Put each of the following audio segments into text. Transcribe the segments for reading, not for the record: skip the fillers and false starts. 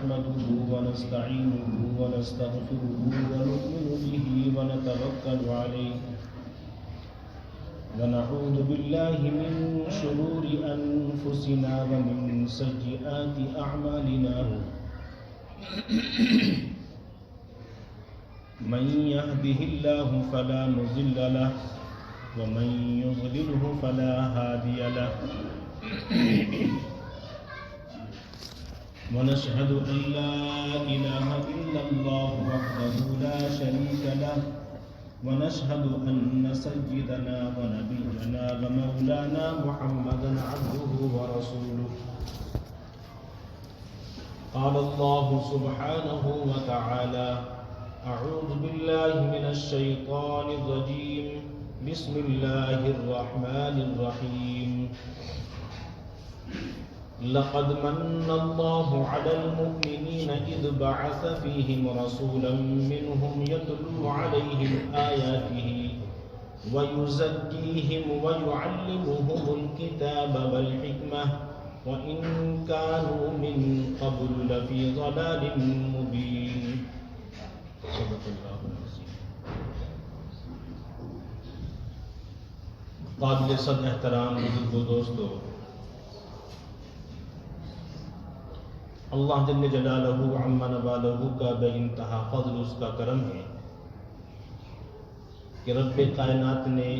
نحمده ونستعينه ونستغفره ونؤمن به ونتوكل عليه ونعوذ بالله من شرور أنفسنا ومن سيئات أعمالنا من يهده الله فلا مضل له ومن يضلله فلا هادي له ونشهد أن لا إله إلا الله وحده لا شريك له ونشهد أن سيدنا ونبينا ومولانا محمدا عبده ورسوله قال الله سبحانه وتعالى أعوذ بالله من الشيطان الرجيم بسم الله الرحمن الرحيم لقد من الله على المؤمنين إذ بعث فيهم رسولا منهم يتلو عليهم آياته ويزكيهم ويعلمهم الكتاب والحكمة وإن كانوا من قبل لفي ضلال مبين صدق الله العظيم. قابل صد احترام بزرگو دوستو، اللہ جل جلالہ عم نوالہ کا بے انتہا فضل اس کا کرم ہے کہ رب کائنات نے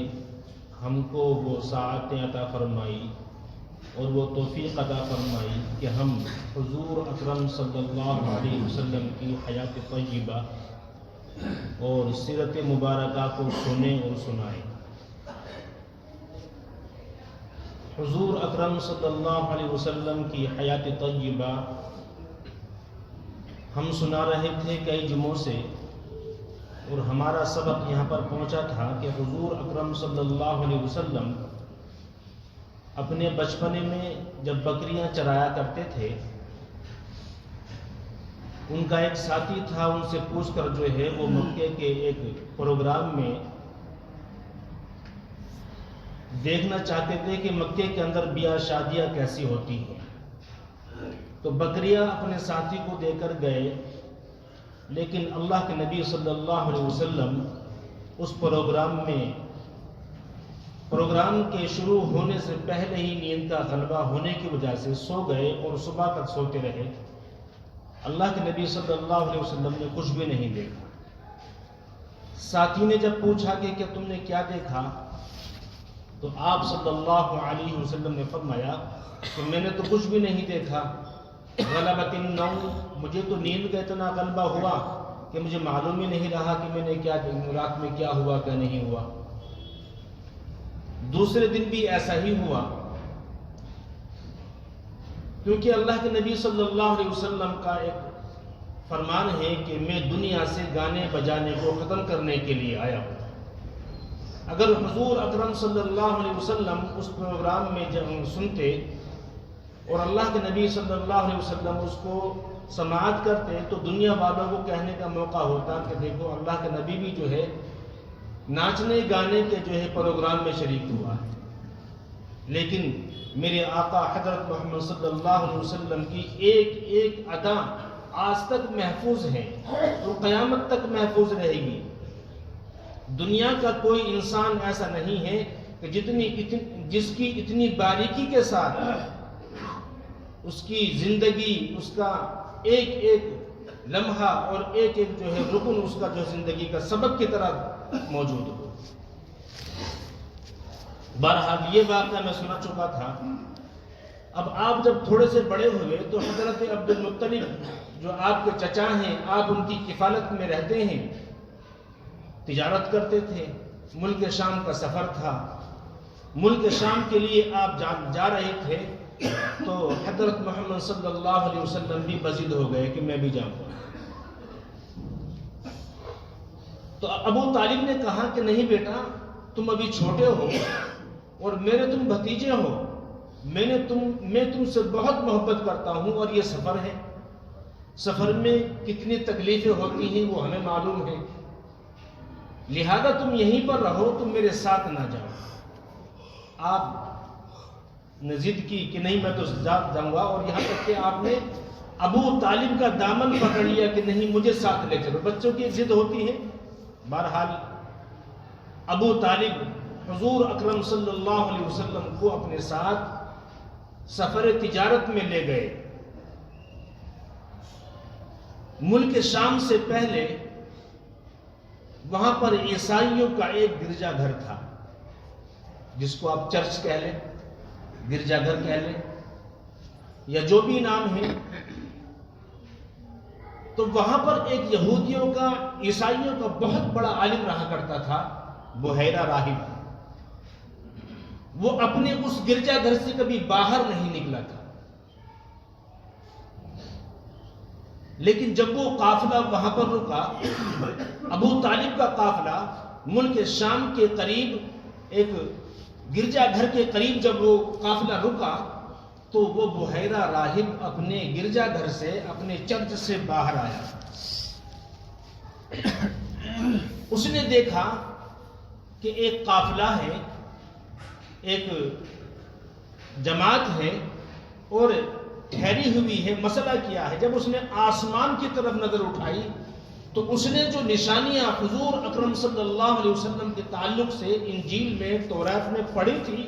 ہم کو وہ ساعتیں عطا فرمائی اور وہ توفیق عطا فرمائی کہ ہم حضور اکرم صلی اللہ علیہ وسلم کی حیات طیبہ اور سیرت مبارکہ کو سنیں اور سنائیں. حضور اکرم صلی اللہ علیہ وسلم کی حیات طیبہ ہم سنا رہے تھے کئی جمعوں سے، اور ہمارا سبق یہاں پر پہنچا تھا کہ حضور اکرم صلی اللہ علیہ وسلم اپنے بچپنے میں جب بکریاں چرایا کرتے تھے، ان کا ایک ساتھی تھا، ان سے پوچھ کر جو ہے وہ مکے کے ایک پروگرام میں دیکھنا چاہتے تھے کہ مکے کے اندر بیاہ شادیاں کیسی ہوتی ہیں. تو بکریاں اپنے ساتھی کو دے کر گئے، لیکن اللہ کے نبی صلی اللہ علیہ وسلم اس پروگرام کے شروع ہونے سے پہلے ہی نیند کا غلبہ ہونے کی وجہ سے سو گئے اور صبح تک سوتے رہے. اللہ کے نبی صلی اللہ علیہ وسلم نے کچھ بھی نہیں دیکھا. ساتھی نے جب پوچھا کہ تم نے کیا دیکھا، تو آپ صلی اللہ علیہ وسلم نے فرمایا کہ میں نے تو کچھ بھی نہیں دیکھا، غلبت النوم، مجھے تو نیند کا اتنا غلبہ ہوا کہ مجھے معلوم ہی نہیں رہا کہ میں نے کیا رات میں کیا ہوا کیا نہیں ہوا. دوسرے دن بھی ایسا ہی ہوا، کیونکہ اللہ کے نبی صلی اللہ علیہ وسلم کا ایک فرمان ہے کہ میں دنیا سے گانے بجانے کو ختم کرنے کے لیے آیا ہوں. اگر حضور اکرم صلی اللہ علیہ وسلم اس پروگرام میں جب سنتے اور اللہ کے نبی صلی اللہ علیہ وسلم اس کو سماعت کرتے تو دنیا والوں کو کہنے کا موقع ہوتا کہ دیکھو اللہ کے نبی بھی جو ہے ناچنے گانے کے جو ہے پروگرام میں شریک ہوا ہے. لیکن میرے آقا حضرت محمد صلی اللہ علیہ وسلم کی ایک ایک ادا آج تک محفوظ ہے اور قیامت تک محفوظ رہے گی. دنیا کا کوئی انسان ایسا نہیں ہے کہ جس کی اتنی باریکی کے ساتھ اس کی زندگی، اس کا ایک ایک لمحہ اور ایک ایک جو ہے رکن اس کا جو زندگی کا سبق کی طرح موجود ہو. بہرحال یہ واقعہ میں سنا چکا تھا. اب آپ جب تھوڑے سے بڑے ہوئے تو حضرت عبد المطلب جو آپ کے چچا ہیں، آپ ان کی کفالت میں رہتے ہیں، تجارت کرتے تھے، ملک شام کا سفر تھا، ملک شام کے لیے آپ جا رہے تھے تو حضرت محمد صلی اللہ علیہ وسلم بھی بضد ہو گئے کہ میں بھی جاؤں گا. تو ابو طالب نے کہا کہ نہیں بیٹا، تم ابھی چھوٹے ہو اور میرے تم بھتیجے ہو، میں تم سے بہت محبت کرتا ہوں اور یہ سفر ہے، سفر میں کتنی تکلیفیں ہوتی ہیں وہ ہمیں معلوم ہے، لہذا تم یہیں پر رہو، تم میرے ساتھ نہ جاؤ. آپ نے ضد کی کہ نہیں میں تو جاؤں گا، اور یہاں تک کہ ابو طالب کا دامن پکڑ لیا کہ نہیں مجھے ساتھ لے چلو. بچوں کی ضد ہوتی ہے. بہرحال ابو طالب حضور اکرم صلی اللہ علیہ وسلم کو اپنے ساتھ سفر تجارت میں لے گئے. ملک شام سے پہلے وہاں پر عیسائیوں کا ایک گرجا گھر تھا، جس کو آپ چرچ کہہ لیں، گرجا گھر کہہ لیں، یا جو بھی نام ہے. تو وہاں پر ایک یہودیوں کا، عیسائیوں کا بہت بڑا عالم رہا کرتا تھا، بحیرہ راہب. وہ اپنے اس گرجا گھر سے کبھی باہر نہیں نکلا تھا. لیکن جب وہ قافلہ وہاں پر رکا، ابو طالب کا قافلہ ملک شام کے قریب ایک گرجا گھر کے قریب جب وہ قافلہ رکا تو وہ بحیرہ راہب اپنے گرجا گھر سے، اپنے چرچ سے باہر آیا. اس نے دیکھا کہ ایک قافلہ ہے، ایک جماعت ہے اور ٹھہری ہوئی ہے. مسئلہ کیا ہے؟ جب اس نے آسمان کی طرف نظر اٹھائی تو اس نے جو نشانیاں حضور اکرم صلی اللہ علیہ وسلم کے تعلق سے انجیل میں، تورات میں پڑھی تھی،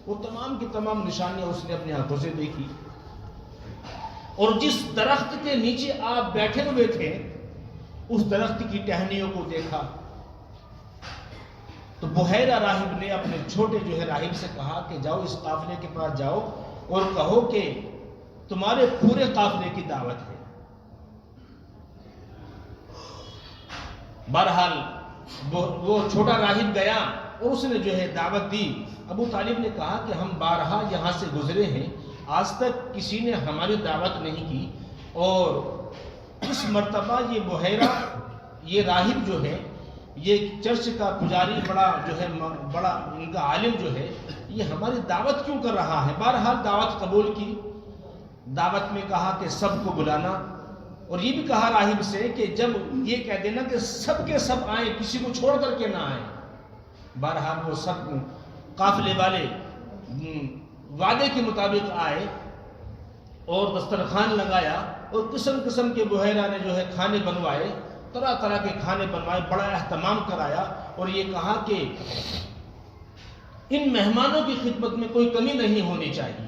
وہ تمام کی تمام نشانیاں اس نے اپنی آنکھوں سے دیکھی. اور جس درخت کے نیچے آپ بیٹھے ہوئے تھے اس درخت کی ٹہنیوں کو دیکھا. تو بحیرہ راہب نے اپنے چھوٹے جو ہے راہب سے کہا کہ جاؤ اس قافلے کے پاس جاؤ اور کہو کہ تمہارے پورے قافلے کی دعوت ہے. بہرحال وہ چھوٹا راہب گیا اور اس نے جو ہے دعوت دی. ابو طالب نے کہا کہ ہم بارہا یہاں سے گزرے ہیں، آج تک کسی نے ہماری دعوت نہیں کی، اور اس مرتبہ یہ بحیرہ، یہ راہب جو ہے، یہ چرچ کا پجاری، بڑا ان کا عالم جو ہے، یہ ہماری دعوت کیوں کر رہا ہے؟ بہرحال دعوت قبول کی. دعوت میں کہا کہ سب کو بلانا، اور یہ بھی کہا راہب سے کہ جب یہ کہہ دینا کہ سب کے سب آئیں، کسی کو چھوڑ کر کے نہ آئیں. بہرحال وہ سب قافلے والے وعدے کے مطابق آئے اور دسترخوان لگایا اور قسم قسم کے بحیرہ نے جو ہے کھانے بنوائے، طرح طرح کے کھانے بنوائے، بڑا اہتمام کرایا اور یہ کہا کہ ان مہمانوں کی خدمت میں کوئی کمی نہیں ہونی چاہیے.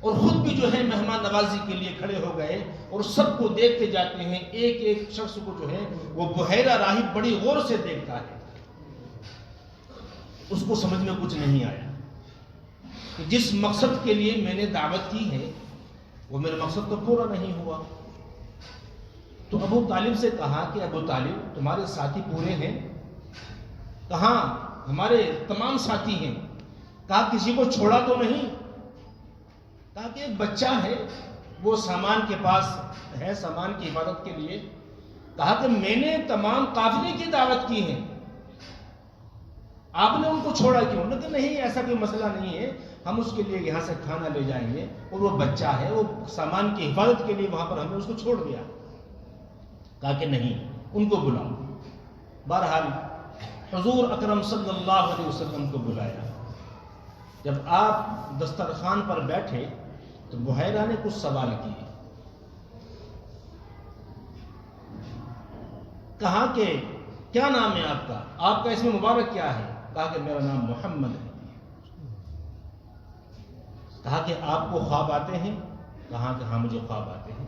اور خود بھی جو ہے مہمان نوازی کے لیے کھڑے ہو گئے اور سب کو دیکھتے جاتے ہیں. ایک ایک شخص کو جو ہے وہ بحیرہ راہب بڑی غور سے دیکھتا ہے. اس کو سمجھ میں کچھ نہیں آیا کہ جس مقصد کے لیے میں نے دعوت کی ہے وہ میرا مقصد تو پورا نہیں ہوا. تو ابو طالب سے کہا کہ ابو طالب تمہارے ساتھی پورے ہیں؟ کہاں ہمارے تمام ساتھی ہیں. کہا کسی کو چھوڑا تو نہیں؟ کہا کہ ایک بچہ ہے وہ سامان کے پاس ہے، سامان کی حفاظت کے لیے. کہا کہ میں نے تمام قافلے کی دعوت کی ہے، آپ نے ان کو چھوڑا کیوں؟ نے کہ نہیں ایسا کوئی مسئلہ نہیں ہے، ہم اس کے لیے یہاں سے کھانا لے جائیں گے اور وہ بچہ ہے، وہ سامان کی حفاظت کے لیے وہاں پر ہم نے اس کو چھوڑ دیا. کہا کہ نہیں ان کو بلاؤ. بہرحال حضور اکرم صلی اللہ علیہ وسلم کو بلایا. جب آپ دسترخوان پر بیٹھے تو بحیرہ نے کچھ سوال کیے. کہا کہ کیا نام ہے آپ کا؟ آپ کا اسم مبارک کیا ہے؟ کہا کہ میرا نام محمد ہے. کہا کہ آپ کو خواب آتے ہیں؟ کہا کہ ہاں مجھے خواب آتے ہیں.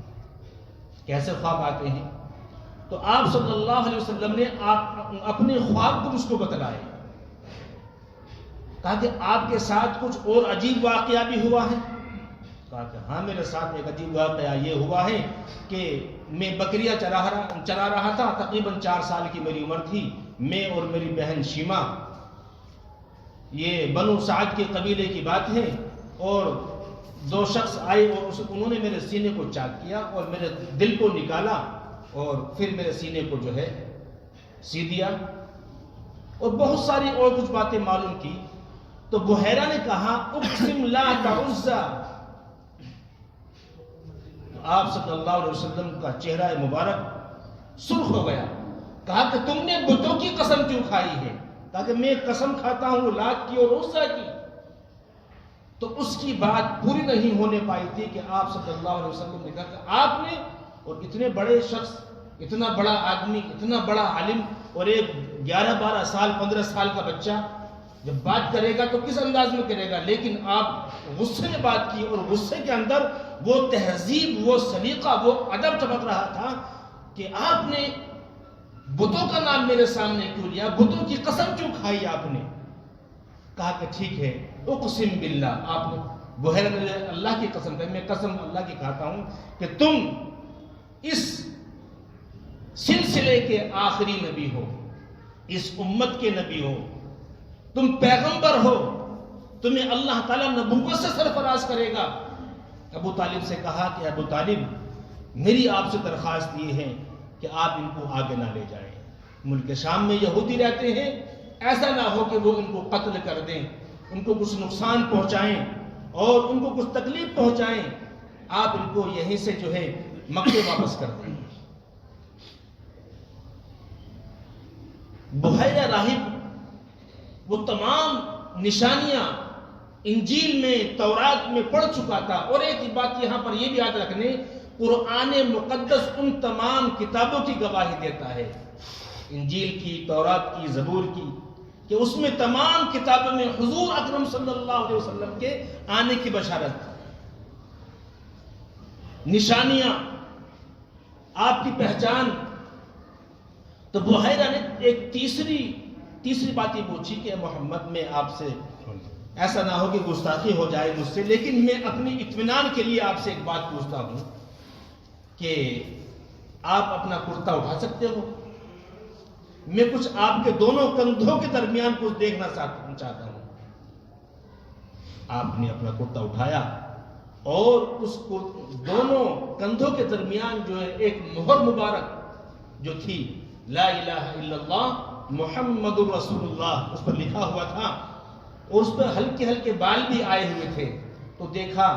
کیسے خواب آتے ہیں؟ تو آپ صلی اللہ علیہ وسلم نے اپنے خواب کو مجھ کو بتلائے. کہا کہ آپ کے ساتھ کچھ اور عجیب واقعہ بھی ہوا ہے؟ کہا کہ ہاں میرے ساتھ ایک عجیب واقعہ یہ ہوا ہے کہ میں بکریاں چرا رہا تھا. تقریباً 4 سال کی میری عمر تھی. میں اور میری بہن شیما، یہ بنو سعد کے قبیلے کی بات ہے، اور 2 شخص آئے اور انہوں نے میرے سینے کو چاک کیا اور میرے دل کو نکالا اور پھر میرے سینے کو جو ہے سی دیا، اور بہت ساری اور کچھ باتیں معلوم کی. تو بحیرہ نے کہا اقسم لات عزا. آپ صلی اللہ علیہ وسلم کا چہرہ مبارک سرخ ہو گیا. کہا کہ تم نے بتوں کی قسم کیوں کھائی ہے؟ کہا کہ میں قسم کھاتا ہوں لات کی اور عزا کی. تو اس کی بات پوری نہیں ہونے پائی تھی کہ آپ صلی اللہ علیہ وسلم نے کہا کہ آپ نے، اور اتنے بڑے شخص، اتنا بڑا آدمی، اتنا بڑا عالم، اور ایک 11-12 سال 15 سال کا بچہ جب بات کرے گا تو کس انداز میں کرے گا، لیکن آپ غصے میں بات کی، اور غصے کے اندر وہ تہذیب، وہ سلیقہ، وہ ادب چمک رہا تھا کہ آپ نے بتوں کا نام میرے سامنے کیوں لیا، بتوں کی قسم کیوں کھائی آپ نے؟ کہا کہ ٹھیک ہے، اقسم باللہ، آپ نے بحیرہ نے اللہ کی قسم کہی، میں قسم اللہ کی کھاتا ہوں کہ تم اس سلسلے کے آخری نبی ہو، اس امت کے نبی ہو، تم پیغمبر ہو، تمہیں اللہ تعالیٰ نبوت سے سرفراز کرے گا۔ ابو طالب سے کہا کہ ابو طالب، میری آپ سے درخواست یہ ہے کہ آپ ان کو آگے نہ لے جائیں، ملک شام میں یہودی رہتے ہیں، ایسا نہ ہو کہ وہ ان کو قتل کر دیں، ان کو کچھ نقصان پہنچائیں اور ان کو کچھ تکلیف پہنچائیں، آپ ان کو یہیں سے جو ہے مکے واپس کر دیں۔ بحیرہ راہب وہ تمام نشانیاں انجیل میں، تورات میں پڑھ چکا تھا، اور ایک بات یہاں پر یہ بھی یاد رکھنے، قرآن مقدس ان تمام کتابوں کی گواہی دیتا ہے، انجیل کی، تورات کی، زبور کی، کہ اس میں تمام کتابوں میں حضور اکرم صلی اللہ علیہ وسلم کے آنے کی بشارت تھی، نشانیاں، آپ کی پہچان۔ تو بحیرہ نے ایک تیسری بات یہ پوچھی کہ محمد، میں آپ سے ایسا نہ ہو کہ گستاخی ہو جائے مجھ سے، لیکن میں اپنی اطمینان کے لیے آپ سے ایک بات پوچھتا ہوں کہ آپ اپنا کرتا اٹھا سکتے ہو؟ میں کچھ آپ کے دونوں کندھوں کے درمیان کچھ دیکھنا چاہتا ہوں۔ آپ نے اپنا کرتا اٹھایا اور اس کو دونوں کندھوں کے درمیان جو ہے ایک مہر مبارک جو تھی، لا الہ الا اللہ محمد رسول اللہ، اس پر لکھا ہوا تھا، اور اس پر ہلکے ہلکے بال بھی آئے ہوئے تھے۔ تو دیکھا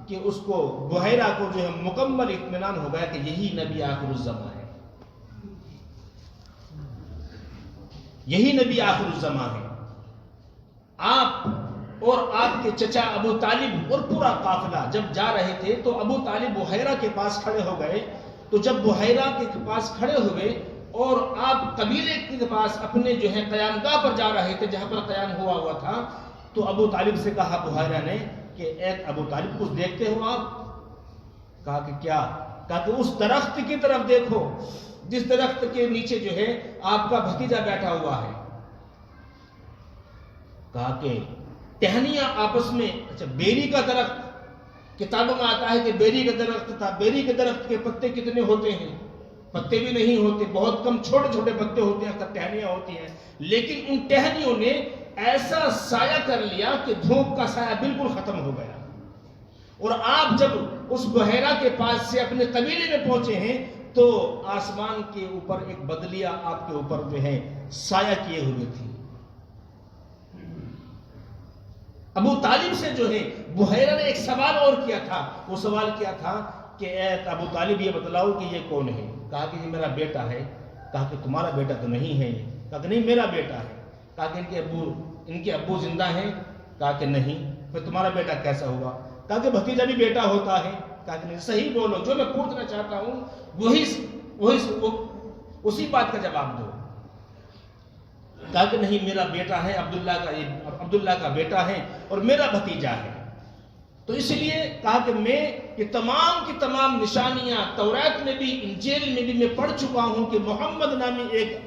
کہ اس کو، بحیرہ کو جو ہے مکمل اطمینان ہو گیا کہ یہی نبی آخر الزمان ہے، یہی نبی آخر الزمان ہے۔ آپ اور آپ کے چچا ابو طالب اور پورا قافلہ جب جا رہے تھے تو ابو طالب بحیرہ کے پاس کھڑے ہو گئے۔ تو جب بحیرہ کے پاس کھڑے ہوئے اور آپ قبیلے کے پاس اپنے جو ہے قیام گاہ پر جا رہے تھے جہاں پر قیام ہوا تھا، تو ابو طالب سے کہا بحیرہ نے کہ اے ابو طالب، کچھ دیکھتے ہو آپ؟ کہا کہ کیا؟ کہا کہ اس درخت کی طرف دیکھو جس درخت کے نیچے جو ہے آپ کا بھتیجا بیٹھا ہوا ہے۔ کہا کہ ٹہنیاں آپس میں، اچھا بیری کا درخت، کتابوں میں آتا ہے کہ بیری کا درخت تھا، بیری کے درخت کے پتے کتنے ہوتے ہیں؟ پتے بھی نہیں ہوتے، بہت کم چھوٹے چھوٹے پتے ہوتے ہیں، ٹہنیاں ہوتی ہیں، لیکن ان ٹہنیوں نے ایسا سایہ کر لیا کہ دھوپ کا سایہ بالکل ختم ہو گیا۔ اور آپ جب اس بحیرہ کے پاس سے اپنے قبیلے میں پہنچے ہیں تو آسمان کے اوپر ایک بدلیہ آپ کے اوپر جو ہے سایہ کیے ہوئے تھی۔ ابو طالب سے جو ہے بحیرہ نے ایک سوال اور کیا تھا، وہ سوال کیا تھا کہ اے ابو طالب یہ بتلاؤ کہ یہ کون ہے؟ کہا کہ یہ میرا بیٹا ہے۔ کہا کہ تمہارا بیٹا تو نہیں ہے یہ؟ کہا کہ نہیں میرا بیٹا ہے۔ کہا کہ ان کے ابو زندہ ہیں؟ کہا کہ نہیں۔ پھر تمہارا بیٹا کیسا ہوا؟ کہا کہ بھتیجا بھی بیٹا ہوتا ہے۔ کہا کہ نہیں، صحیح بولو، جو میں پوچھنا چاہتا ہوں اسی بات کا جواب دو۔ کہا کہ نہیں، میرا بیٹا ہے، عبداللہ کا بیٹا ہے اور میرا بھتیجا ہے۔ تو اس لیے کہا کہ میں یہ تمام کی تمام نشانیاں تورات میں بھی، انجیل میں بھی میں پڑھ چکا ہوں کہ محمد نامی ایک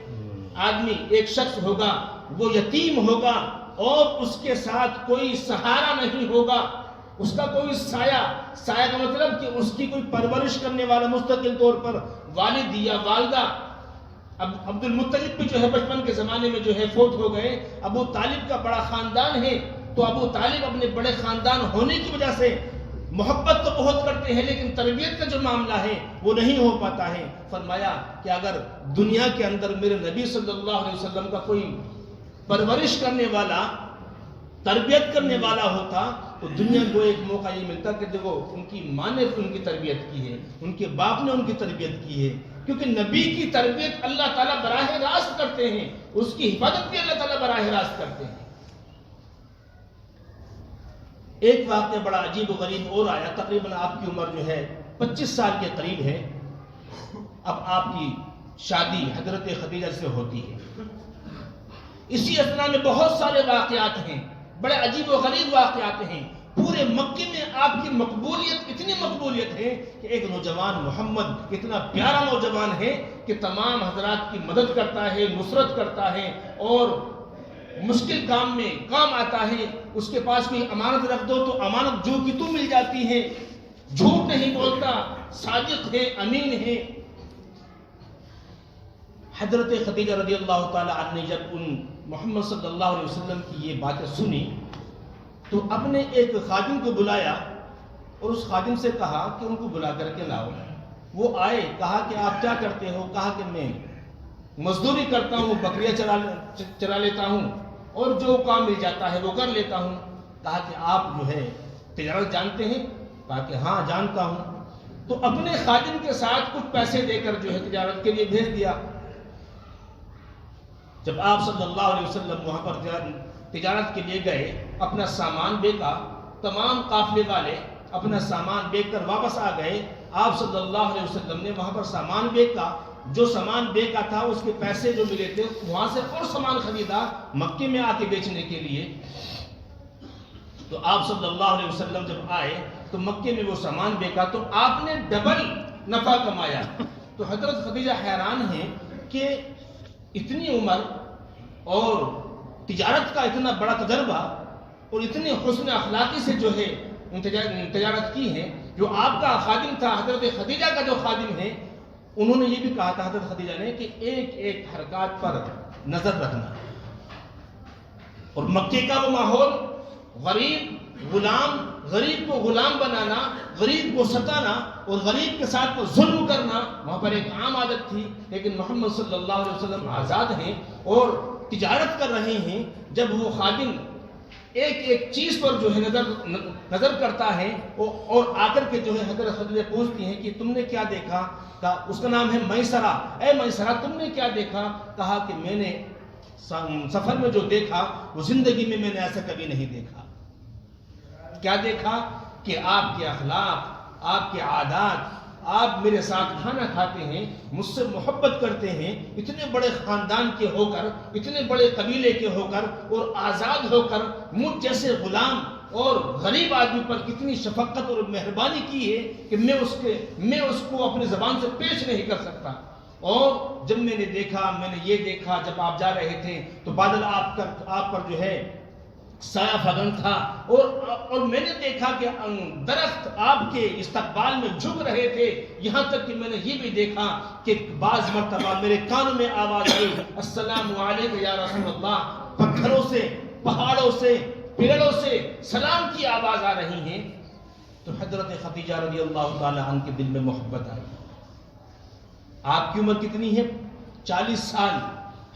آدمی، ایک شخص ہوگا، وہ یتیم ہوگا اور اس کے ساتھ کوئی سہارا نہیں ہوگا، اس کا کوئی سایہ کا مطلب کہ اس کی کوئی پرورش کرنے والا مستقل طور پر والد یا والدہ۔ اب عبد المطلب بھی جو ہے بچپن کے زمانے میں جو ہے فوت ہو گئے۔ ابو طالب کا بڑا خاندان ہے، تو ابو طالب اپنے بڑے خاندان ہونے کی وجہ سے محبت تو بہت کرتے ہیں لیکن تربیت کا جو معاملہ ہے وہ نہیں ہو پاتا ہے۔ فرمایا کہ اگر دنیا کے اندر میرے نبی صلی اللہ علیہ وسلم کا کوئی پرورش کرنے والا، تربیت کرنے والا ہوتا تو دنیا کو ایک موقع یہ ملتا کہ دیکھو ان کی ماں نے ان کی تربیت کی ہے، ان کے باپ نے ان کی تربیت کی ہے، کیونکہ نبی کی تربیت اللہ تعالیٰ براہ راست کرتے ہیں، اس کی حفاظت بھی اللہ تعالیٰ براہ راست کرتے ہیں۔ ایک واقعہ بڑا عجیب و غریب اور آیا. تقریباً آپ کی عمر جو ہے 25 سال کے قریب ہے. اب آپ کی شادی حضرت خدیجہ سے ہوتی ہے. اسی اثنا میں بہت سارے واقعات ہیں، بڑے عجیب و غریب واقعات ہیں. پورے مکے میں آپ کی مقبولیت، اتنی مقبولیت ہے کہ ایک نوجوان محمد اتنا پیارا نوجوان ہے کہ تمام حضرات کی مدد کرتا ہے، نصرت کرتا ہے، اور مشکل کام میں کام آتا ہے. اس کے پاس کوئی امانت رکھ دو تو امانت جو کی تو مل جاتی ہے. جھوٹ نہیں بولتا، صادق ہے، امین ہے. حضرت خدیجہ رضی اللہ تعالی عنہ نے جب ان محمد صلی اللہ علیہ وسلم کی یہ باتیں سنی تو اپنے ایک خادم کو بلایا اور اس خادم سے کہا کہ ان کو بلا کر کے لاؤ. وہ آئے. کہا کہ آپ کیا کرتے ہو؟ کہا کہ میں مزدوری کرتا ہوں، بکریاں چرا لیتا ہوں، اور جو کام مل جاتا ہے وہ کر لیتا ہوں. کہا کہ آپ جو ہے تجارت جانتے ہیں؟ کہا کہ ہاں جانتا ہوں. تو اپنے خادم کے ساتھ کچھ پیسے دے کر جو ہے تجارت کے لیے بھیج دیا. جب آپ صلی اللہ علیہ وسلم وہاں پر تجارت کے لیے گئے، اپنا سامان بیچا. تمام قافلے والے اپنا سامان بیچ کر واپس آ گئے. آپ صلی اللہ علیہ وسلم نے وہاں پر سامان بیچا. جو سامان بیچا تھا اس کے پیسے جو ملے تھے وہاں سے اور سامان خریدا مکے میں آ کے بیچنے کے لیے. تو آپ صلی اللہ علیہ وسلم جب آئے تو مکے میں وہ سامان بیچا تو آپ نے ڈبل نفع کمایا. تو حضرت خدیجہ حیران ہیں کہ اتنی عمر اور تجارت کا اتنا بڑا تجربہ اور اتنے حسن اخلاقی سے جو ہے تجارت کی ہے. جو آپ کا خادم تھا، حضرت خدیجہ کا جو خادم ہے، انہوں نے یہ بھی کہا تھا حضرت خدیجہ نے کہ ایک ایک حرکات پر نظر رکھنا. اور مکے کا وہ ماحول، غریب کو غلام بنانا، غریب کو ستانا اور غریب کے ساتھ ظلم کرنا وہاں پر ایک عام عادت تھی. لیکن محمد صلی اللہ علیہ وسلم آزاد ہیں اور تجارت کر رہے ہیں. جب وہ خادم ایک ایک چیز پر جو ہے نظر کرتا ہے اور آ کر کے جو ہے حضرت خدیجہ پوچھتی ہیں کہ تم نے کیا دیکھا؟ کہا اس کا نام ہے میسرہ. اے میسرہ تم نے کیا دیکھا؟ کہا کہ میں نے سفر میں جو دیکھا وہ زندگی میں نے ایسا کبھی نہیں دیکھا. کیا دیکھا؟ کہ آپ کے اخلاق، آپ کے عادات، آپ میرے ساتھ کھانا کھاتے ہیں، مجھ سے محبت کرتے ہیں، اتنے بڑے خاندان کے ہو کر، اتنے بڑے قبیلے کے ہو کر اور آزاد ہو کر مجھ جیسے غلام اور غریب آدمی پر کتنی شفقت اور مہربانی کی ہے کہ میں اس کو اپنی زبان سے پیش نہیں کر سکتا. اور جب میں نے یہ دیکھا جب آپ جا رہے تھے تو بادل آپ پر جو ہے سایہ فگن تھا، اور میں نے دیکھا کہ درخت آپ کے استقبال میں جھک رہے تھے. یہاں تک کہ میں نے یہ بھی دیکھا کہ بعض مرتبہ میرے کانوں میں آواز آئی السلام علیکم یا رسول اللہ. پتھروں سے، پہاڑوں سے، پیڑوں سے سلام کی آواز آ رہی ہیں. تو حضرت خدیجہ رضی اللہ تعالی عنہ کے دل میں محبت آئی. آپ کی عمر کتنی ہے؟ 40 سال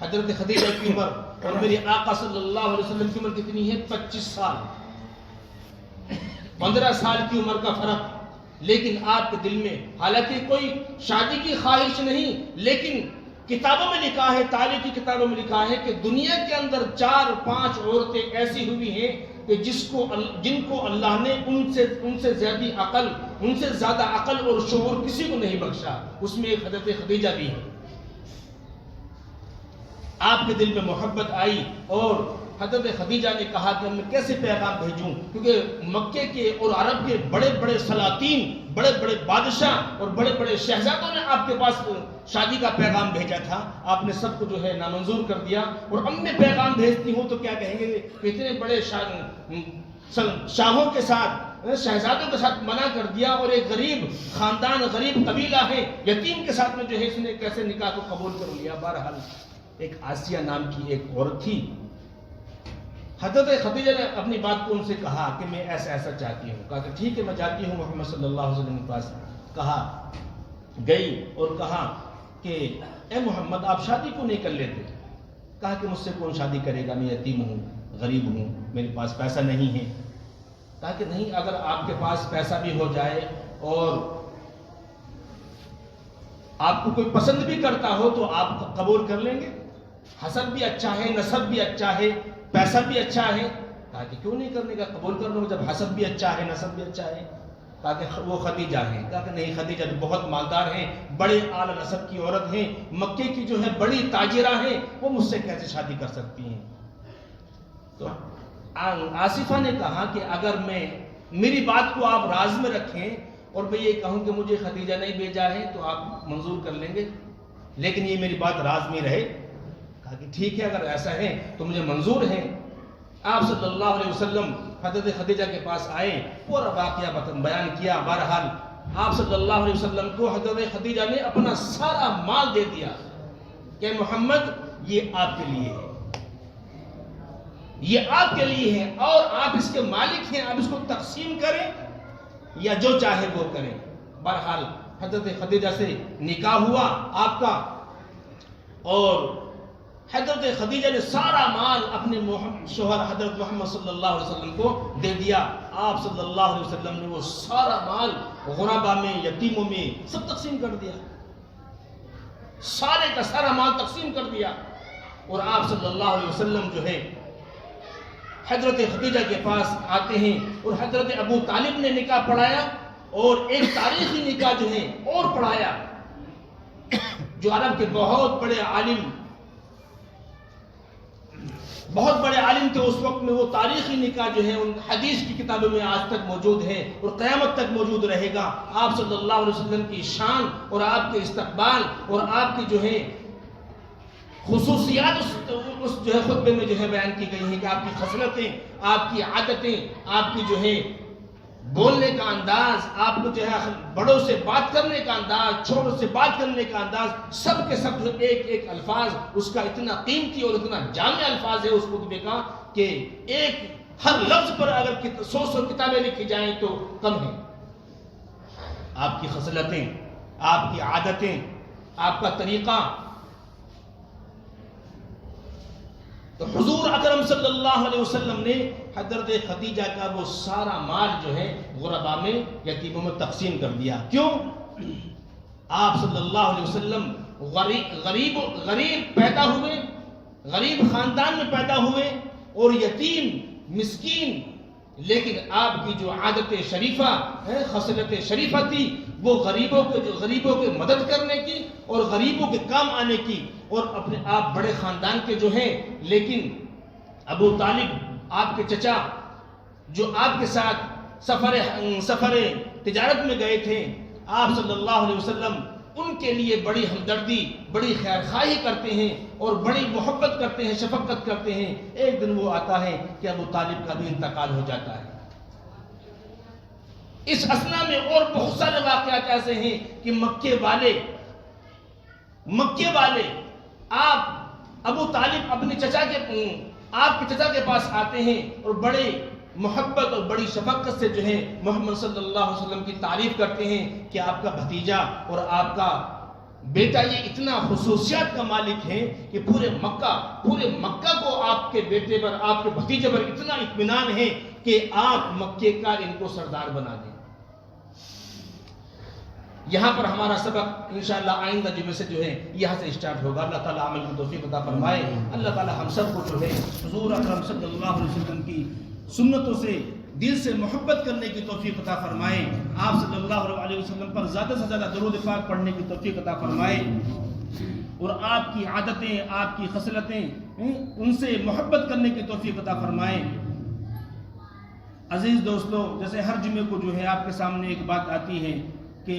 حضرت خدیجہ کی عمر، اور میرے آقا صلی اللہ علیہ وسلم کی عمر کتنی ہے؟ 25 سال. 15 سال کی عمر کا فرق. لیکن آپ کے دل میں حالانکہ کوئی شادی کی خواہش نہیں، لیکن کتابوں میں لکھا ہے، تاریخی کتابوں میں لکھا ہے کہ دنیا کے اندر 4-5 عورتیں ایسی ہوئی ہیں کہ جن کو اللہ نے ان سے زیادہ عقل اور شعور کسی کو نہیں بخشا. اس میں ایک حضرت خدیجہ بھی ہے. آپ کے دل میں محبت آئی اور حضرت خدیجہ نے کہا کہ میں کیسے پیغام بھیجوں، کیونکہ مکے کے اور عرب کے بڑے بڑے سلاطین، بڑے بڑے بادشاہ اور بڑے بڑے شہزادوں نے آپ کے پاس شادی کا پیغام بھیجا تھا. آپ نے سب کو جو ہے نامنظور کر دیا. اور اب میں پیغام بھیجتی ہوں تو کیا کہیں گے کہ اتنے بڑے شاہوں کے ساتھ، شہزادوں کے ساتھ منع کر دیا، اور ایک غریب خاندان، غریب قبیلہ ہے، یتیم کے ساتھ میں جو ہے اس نے کیسے نکاح کو قبول کر لیا. بہرحال ایک آسیہ نام کی ایک عورت تھی. حضرت خدیجہ نے اپنی بات کو ان سے کہا کہ میں ایسا چاہتی ہوں. کہا کہ ٹھیک ہے میں جاتی ہوں محمد صلی اللہ علیہ وسلم کے پاس. گئی اور کہا کہ اے محمد آپ شادی کو نہیں کر لیتے؟ کہا کہ مجھ سے کون شادی کرے گا، میں یتیم ہوں، غریب ہوں، میرے پاس پیسہ نہیں ہے. کہا کہ نہیں، اگر آپ کے پاس پیسہ بھی ہو جائے اور آپ کو کوئی پسند بھی کرتا ہو تو آپ قبول کر لیں گے. حسب بھی اچھا ہے، نسب بھی اچھا ہے، پیسہ بھی اچھا ہے. کہا کہ کیوں نہیں کرنے کا، قبول کر لو جب حسب بھی اچھا ہے نسب بھی اچھا ہے. کہا کہ وہ خدیجہ ہیں. کہا کہ نہیں، خدیجہ بہت مالدار ہیں، بڑے اعلیٰ نسب کی عورت ہیں، مکے کی جو ہے بڑی تاجرہ ہیں، وہ مجھ سے کیسے شادی کر سکتی ہیں. تو آصفہ نے کہا کہ اگر میری بات کو آپ راز میں رکھیں اور میں یہ کہوں کہ مجھے خدیجہ نہیں بھیجا ہے تو آپ منظور کر لیں گے، لیکن یہ میری بات راز میں رہے. کہا کہ ٹھیک ہے، اگر ایسا ہے تو مجھے منظور ہے. آپ صلی اللہ علیہ وسلم حضرت خدیجہ کے پاس آئے، پورا واقعہ بیان کیا. بہرحال آپ صلی اللہ علیہ وسلم کو حضرت خدیجہ نے اپنا سارا مال دے دیا کہ محمد یہ آپ کے لیے ہے، یہ آپ کے لیے ہے، اور آپ اس کے مالک ہیں، آپ اس کو تقسیم کریں یا جو چاہے وہ کریں. بہرحال حضرت خدیجہ سے نکاح ہوا آپ کا، اور حضرت خدیجہ نے سارا مال اپنے شوہر حضرت محمد صلی اللہ علیہ وسلم کو دے دیا. آپ صلی اللہ علیہ وسلم نے وہ سارا مال غربا میں، یتیموں میں سب تقسیم کر دیا، سارے کا سارا مال تقسیم کر دیا. اور آپ صلی اللہ علیہ وسلم جو ہے حضرت خدیجہ کے پاس آتے ہیں، اور حضرت ابو طالب نے نکاح پڑھایا، اور ایک تاریخی نکاح جو ہے اور پڑھایا، جو عرب کے بہت بڑے عالم تھے اس وقت میں. وہ تاریخی نکاح جو ہے ان حدیث کی کتابوں میں آج تک موجود ہے اور قیامت تک موجود رہے گا. آپ صلی اللہ علیہ وسلم کی شان اور آپ کے استقبال اور آپ کی جو ہے خصوصیات اس جو ہے خطبے میں جو ہے بیان کی گئی ہیں کہ آپ کی خصلتیں، آپ کی عادتیں، آپ کی جو ہے بولنے کا انداز، آپ کو جو ہے بڑوں سے بات کرنے کا انداز، چھوٹوں سے بات کرنے کا انداز، سب کے سب جو ایک ایک الفاظ اس کا اتنا قیمتی اور اتنا جامع الفاظ ہے اس خطبے کا کہ ایک ہر لفظ پر اگر 100 کتابیں لکھی جائیں تو کم ہے. آپ کی خصلتیں، آپ کی عادتیں، آپ کا طریقہ. تو حضور اکرم صلی اللہ علیہ وسلم نے حضرت خدیجہ کا وہ سارا مال جو ہے غربا میں، یتیموں میں تقسیم کر دیا. کیوں؟ آپ صلی اللہ علیہ وسلم غریب پیدا ہوئے، غریب خاندان میں پیدا ہوئے اور یتیم مسکین، لیکن آپ کی جو عادت شریفہ ہے، خصلت شریفہ تھی، وہ غریبوں کے مدد کرنے کی اور غریبوں کے کام آنے کی. اور اپنے آپ بڑے خاندان کے جو ہیں، لیکن ابو طالب آپ کے چچا جو آپ کے ساتھ سفر تجارت میں گئے تھے، آپ صلی اللہ علیہ وسلم ان کے لیے بڑی ہمدردی، بڑی خیرخواہی کرتے ہیں اور بڑی محبت کرتے ہیں، شفقت کرتے ہیں. ایک دن وہ آتا ہے کہ ابو طالب کا بھی انتقال ہو جاتا ہے. اس اثنا میں اور بہت سارے واقعات ایسے ہیں کہ مکے والے آپ ابو طالب اپنے آپ کے چچا کے پاس آتے ہیں اور بڑے محبت اور بڑی شفقت سے جو ہے محمد صلی اللہ علیہ وسلم کی تعریف کرتے ہیں کہ آپ کا بھتیجا اور آپ کا بیٹا یہ اتنا خصوصیات کا مالک ہے کہ پورے مکہ کو آپ کے بیٹے پر، آپ کے بھتیجے پر اتنا اطمینان ہے کہ آپ مکے کا ان کو سردار بنا دیں. یہاں پر ہمارا سبق انشاءاللہ آئندہ جمعے سے جو ہے یہاں سے اسٹارٹ ہوگا. اللہ تعالیٰ عمل کی توفیق عطا فرمائے. اللہ تعالیٰ ہم سب کو جو ہے حضور اکرم صلی اللہ علیہ وسلم کی سنتوں سے دل سے محبت کرنے کی توفیق عطا فرمائے. آپ صلی اللہ علیہ وسلم پر زیادہ سے زیادہ درود پاک پڑھنے کی توفیق عطا فرمائے اور آپ کی عادتیں، آپ کی خصلتیں ان سے محبت کرنے کی توفیق عطا فرمائے. عزیز دوستو، جیسے ہر جمعے کو جو ہے آپ کے سامنے ایک بات آتی ہے کہ